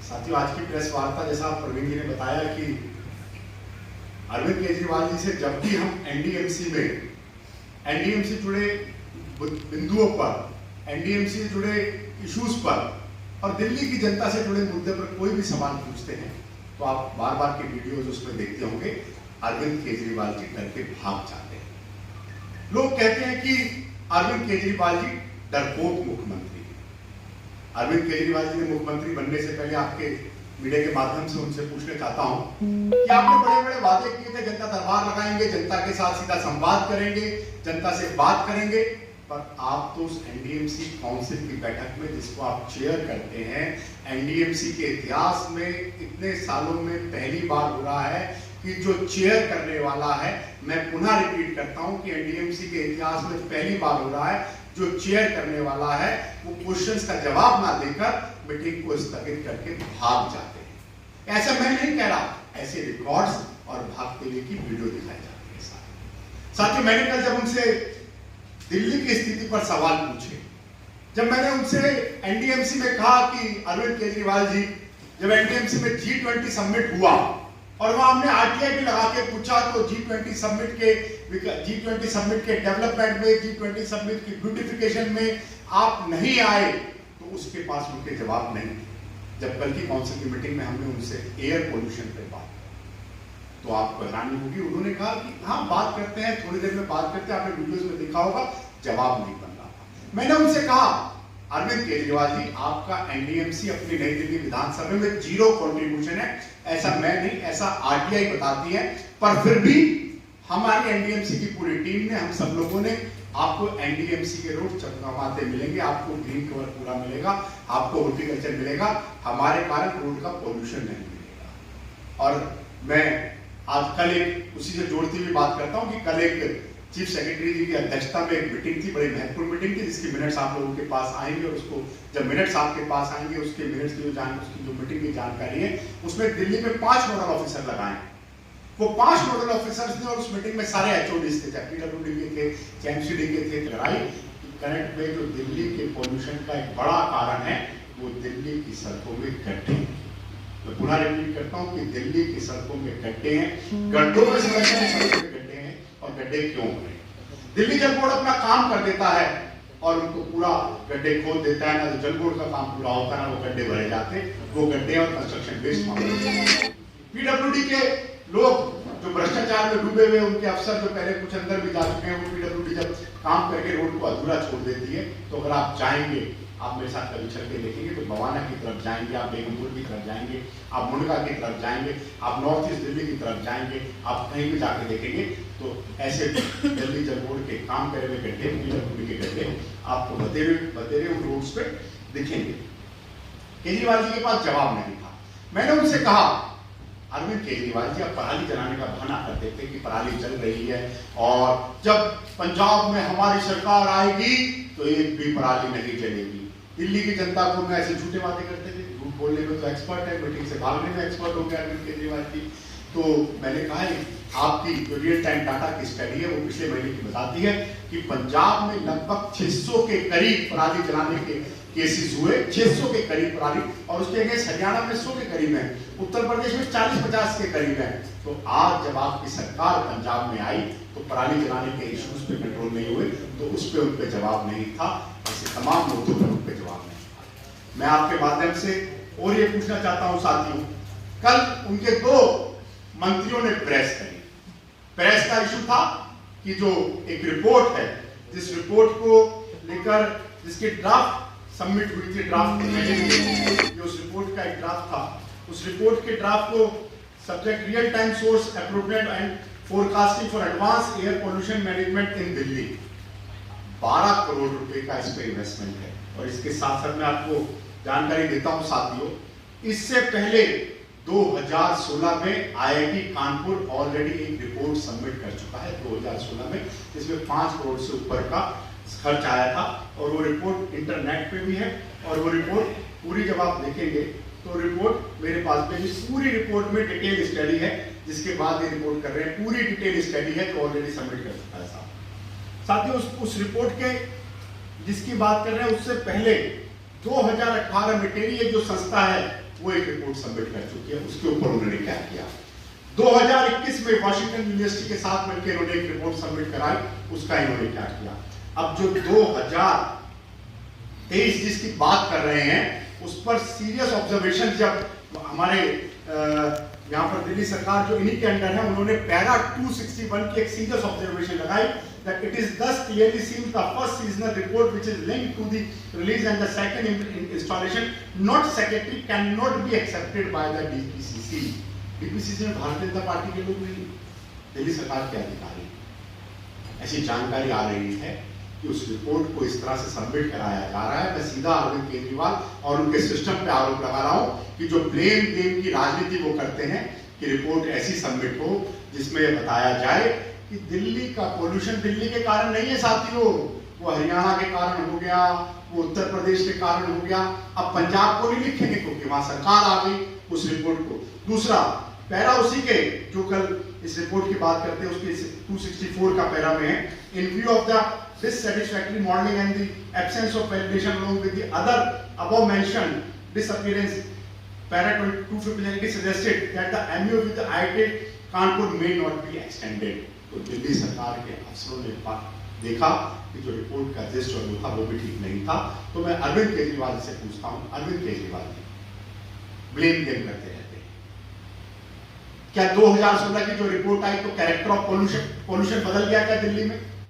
साथियों, आज की प्रेस वार्ता जैसा प्रवीण जी ने बताया कि अरविंद केजरीवाल जी से जब भी हम एनडीएमसी जुड़े बिंदुओं पर, एनडीएमसी से जुड़े इश्यूज पर और दिल्ली की जनता से जुड़े मुद्दे पर कोई भी सवाल पूछते हैं तो आप बार बार के वीडियोज उसमें देखते होंगे, अरविंद केजरीवाल जी डर के भाग जाते हैं। लोग कहते हैं कि अरविंद केजरीवाल जी डरपोक मुख्यमंत्री हैं। अरविंद केजरीवाल जी ने मुख्यमंत्री बनने से पहले आपके मीडिया के माध्यम से उनसे पूछना चाहता हूं कि आपने बड़े बड़े वादे किए थे, जनता दरबार लगाएंगे, जनता के साथ सीधा संवाद करेंगे, जनता से बात करेंगे, पर आप तो उस एनडीएमसी काउंसिल की बैठक में जिसको आप चेयर करते हैं, एनडीएमसी के इतिहास में इतने सालों में पहली बार हो रहा है कि जो चेयर करने वाला है, मैं पुनः रिपीट करता हूं कि एनडीएमसी के इतिहास में पहली बार हो रहा है, जो चेयर करने वाला है वो क्वेश्चंस का जवाब ना देकर मीटिंग को स्थगित करके भाग जाते हैं। ऐसा मैं नहीं कह रहा, ऐसे रिकॉर्ड्स और भागते हुए की वीडियो दिखाई जाती है। साथियों, मैंने कल जब उनसे दिल्ली की स्थिति पर सवाल पूछे, जब मैंने उनसे एनडीएमसी में कहा कि अरविंद केजरीवाल जी, जब एनडीएमसी में G20 समिट हुआ और वहां हमने आरटीआई भी लगा के पूछा तो G20 समिट के डेवलपमेंट में, G20 समिट की ब्यूटिफिकेशन में आप नहीं आए, तो उसके पास उनके जवाब नहीं थे। जब कल की काउंसिल की मीटिंग में हमने उनसे एयर पोल्यूशन पे बात की तो आपको हैरानी होगी, उन्होंने कहा कि हाँ बात करते हैं, थोड़ी देर में बात करते हैं, आपने वीडियोस में देखा होगा, जवाब नहीं बन रहा था। मैंने उनसे कहा, अरविंद केजरीवाल जी, आपका एनडीएमसी अपनी नई दिल्ली विधानसभा में 0 कंट्रीब्यूशन है, ऐसा मैं नहीं, ऐसा आरटीआई बताती है, पर फिर भी हमारी एनडीएमसी की पूरी टीम ने, हम सब लोगों ने आपको एनडीएमसी के रोड चमचमाते मिलेंगे, आपको ग्रीन कवर पूरा मिलेगा, आपको हॉर्टिकल्चर मिलेगा, हमारे कारण रोड का पोल्यूशन नहीं मिलेगा। और मैं आज कल एक उसी से जोड़ती हुई बात करता हूं कि कल एक चीफ सेक्रेटरी जी की अध्यक्षता में एक मीटिंग थी, बड़ी महत्वपूर्ण मीटिंग थी, जिसकी मिनट्स आप लोगों के पास आएंगे और उसको जब मिनट्स आपके पास आएंगे उसके मिनट्स की उसकी जो मीटिंग की जानकारी है, उसमें दिल्ली में 5 नोडल ऑफिसर लगाए। वो 5 नोडल ऑफिसर्स थे और उस मीटिंग में सारे एचओडीज थे, चाहे पीडब्ल्यूडी के थे, चाहे एमसीडी के थे। लड़ाई करंट में जो दिल्ली के पोल्यूशन का एक बड़ा कारण है वो दिल्ली की सड़कों में गड्ढे। मैं पुनः रिपीट करता हूं कि दिल्ली की सड़कों में गड्ढे हैं, गड्ढों में सड़कों में गड्ढे हैं। और गड्ढे क्यों हो रहे हैं? दिल्ली जल बोर्ड अपना काम कर देता है और उनको पूरा गड्ढे खोद देता है, ना तो जल बोर्ड का काम पूरा होता है, ना वो गड्ढे भरे जाते, वो गड्ढे और कंस्ट्रक्शन बेस्ड मामले। पीडब्ल्यूडी के लोग जो भ्रष्टाचार में डूबे हुए, उनके अफसर जो पहले कुछ अंदर भी जा चुके हैं, वो पीडब्ल्यूडी जब काम करके रोड को अधूरा छोड़ देती है, तो अगर आप जाएंगे, आप मेरे साथ कभी चल के देखेंगे तो बवाना की तरफ जाएंगे, आप बेगमपुर की तरफ जाएंगे, आप मुंडका की तरफ जाएंगे, आप नॉर्थ ईस्ट दिल्ली की तरफ जाएंगे, आप कहीं भी जाके देखेंगे तो ऐसे दिल्ली जल बोर्ड के काम करे हुए गड्ढे, पीडब्ल्यूडी के गड्ढे आपको बतेरे उन रोड्स पे दिखेंगे। केजरीवाल जी के पास जवाब नहीं था। मैंने उनसे कहा, अरविंद केजरीवाल जी, आप पराली जलाने का बहाना करते थे कि पराली जल रही है और जब पंजाब में हमारी सरकार आएगी तो एक भी पराली नहीं जलेगी। दिल्ली की जनता को मैं ऐसे झूठे बातें करते थे, झूठ बोलने में तो एक्सपर्ट है, मीटिंग से भागने में एक्सपर्ट हो गया अरविंद केजरीवाल जी। तो मैंने कहा आपकी जो रियल टाइम डाटा की स्टडी है वो पिछले महीने की बताती है कि पंजाब में लगभग 600 के करीब पराली जलाने के केसेस हुए, 600 के करीब पराली, और उसके अगेंस्ट हरियाणा में 100 के करीब है, उत्तर प्रदेश में 40-50 के करीब है। तो आज जब आपकी सरकार पंजाब में आई तो पराली जलाने के इश्यूज पे कंट्रोल नहीं हुए, तो उस पर उन पर जवाब नहीं था। ऐसे तमाम मुद्दों पर उन पर जवाब नहीं था। मैं आपके माध्यम से और ये पूछना चाहता हूं साथियों, कल उनके 2 मंत्रियों ने प्रेस करी। प्रेस का इशू था कि जो एक रिपोर्ट है, जिस रिपोर्ट को लेकर जिसकी ड्राफ्ट सबमिट हुई थी, ड्राफ्ट जो उस रिपोर्ट का एक ड्राफ्ट था, उस रिपोर्ट के ड्राफ्ट को subject real time source appropriate and forecasting for advance air pollution management in Delhi, 12 crore रुपए का इस पे इन्वेस्टमेंट है। और इसके साथ साथ मैं आपको जानकारी देता हूं साथियों, इससे पहले 2016 में आईआईटी कानपुर ऑलरेडी एक रिपोर्ट सबमिट कर चुका है 2016 में, जिसमें 5 करोड़ से ऊपर का खर्च आया था। और वो रिपोर्ट इंटरनेट पे भी है, और वो रिपोर्ट पूरी जब आप देखेंगे तो रिपोर्ट मेरे पास में, पूरी रिपोर्ट में डिटेल स्टडी है, जिसके बाद ये रिपोर्ट कर रहे हैं, पूरी डिटेल स्टडी है, तो ऑलरेडी सबमिट कर चुका है साथियों। उस रिपोर्ट के जिसकी बात कर रहे हैं, उससे पहले 2018 में टेरी जो संस्था है वो एक रिपोर्ट सबमिट कर चुकी है। उसके ऊपर उन्होंने क्या किया, 2021 में वाशिंगटन यूनिवर्सिटी के साथ मिलकर इन्होंने एक रिपोर्ट सबमिट कराई, उसका इन्होंने क्या किया। अब जो 2023 जिसकी बात कर रहे हैं उस पर सीरियस ऑब्जर्वेशन, जब हमारे यहाँ पर दिल्ली सरकार जो इन्हीं के अंडर है, उन्होंने पैरा 261 की एक सीरियस ऑब्जर्वेशन लगाई that it is thus clearly seen the first seasonal report which is linked to the release and the second installation not secretary cannot be accepted by the DPCC। DPCC में Bharatiya Janata party के लोग नहीं, दिल्ली सरकार के अधिकारी। ऐसी जानकारी आ रही है कि उस रिपोर्ट को इस तरह से सबमिट कराया जा रहा है। मैं सीधा अरविंद केजरीवाल और उनके सिस्टम पे आरोप लगा रहा हूं कि जो ब्लेम गेम की राजनीति वो करते हैं कि रिपोर्ट ऐसी सबमिट हो जिसमें बताया जाए कि दिल्ली का पोल्यूशन दिल्ली के कारण नहीं है साथियों, वो हरियाणा के कारण हो गया, वो उत्तर प्रदेश के कारण हो गया। अब पंजाब को नहीं लिखेंगे क्योंकि वहां सरकार आ गई उस रिपोर्ट को। दूसरा पैरा उसी के जो कल इस रिपोर्ट की बात करते हैं उसके 264 का पैरा में है, इन view of the dissatisfactory modeling and the absence of validation along with the other above mentioned disappearance, para 259 it is suggested that the MOU with the IIT Kanpur may not be extended। तो दिल्ली सरकार के अफसरों ने देखा कि जो report का register था वो भी ठीक नहीं था। तो मैं अरविंद केजरीवाल से पूछता हूं, अरविंद केजरीवाल जी ब्लेम गेम करते रहते हैं क्या? 2016 की जो रिपोर्ट आई तो कैरेक्टर ऑफ पोल्यूशन बदल गया क्या दिल्ली में?